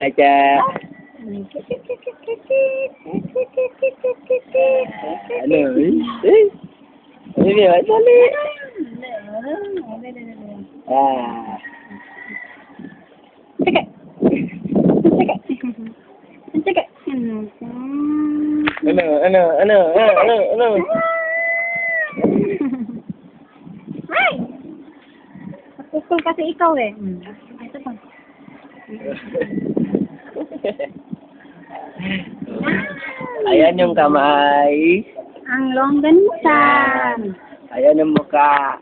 Aja. Ano? Ini apa nih? Ah. Cekek. Cekek. Cekek. Ano. Ay! Pukul kasi ikaw eh. Ito pa. Ayan yung kamay. Ang longganisa. Ayan yung mukha.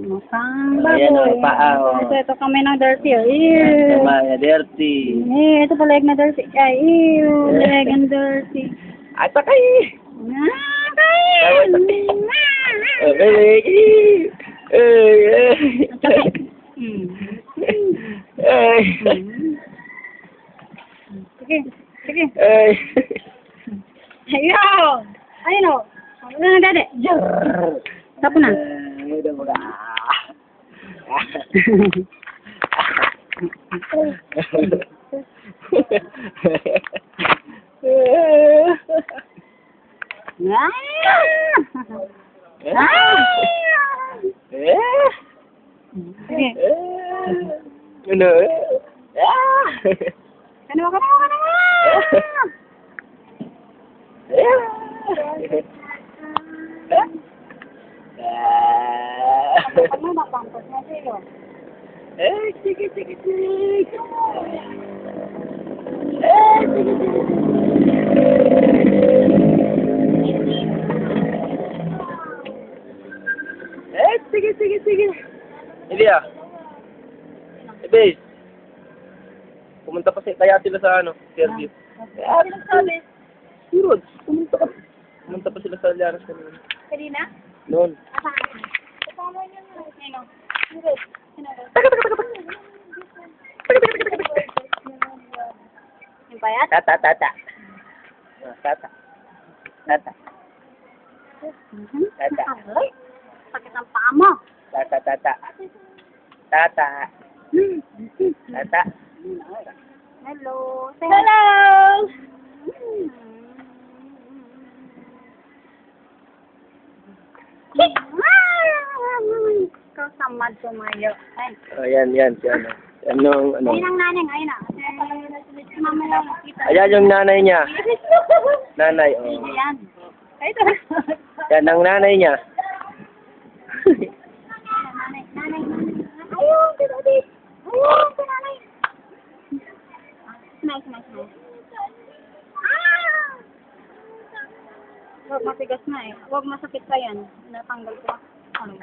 Mukhang baboy. Ayan ang paa. Ito kamay ng dirty. Ew. Kamay, dirty. Ito pa leg na dirty. Ay, ew. Leg and dirty. At sakay. Sige. Ayaw! Ayun o. Ano na dade? Tapo na. Sige. Ano? Ano? Ano na pampos na sa'yo? Sige. Sige. Hindi Bes. Pumunta pa kaya sila sa interview. Ano sabi? Sirod, pumunta pa sila sa Llanos kanina. Kanina? Noon. Saan? Kasama niyo na. Sino? Sino? Yung payat? Tata. Tata. Ay, sakit ang paa mo. Tata. Hello. Hello. Ikaw samad sumayo. Ay. Oh, yan. Anong, Ayun ang nanay. Ayun na. Mama lang nakita. Ayan yung nanay niya. Nanay, oh. Ayan. Ito. Yan ang nanay niya. Nanay. Ayun, daddy. Ayun, nanay. Nice. Huwag matigas na eh. Huwag masakit pa yan. Natanggal ko. Ano?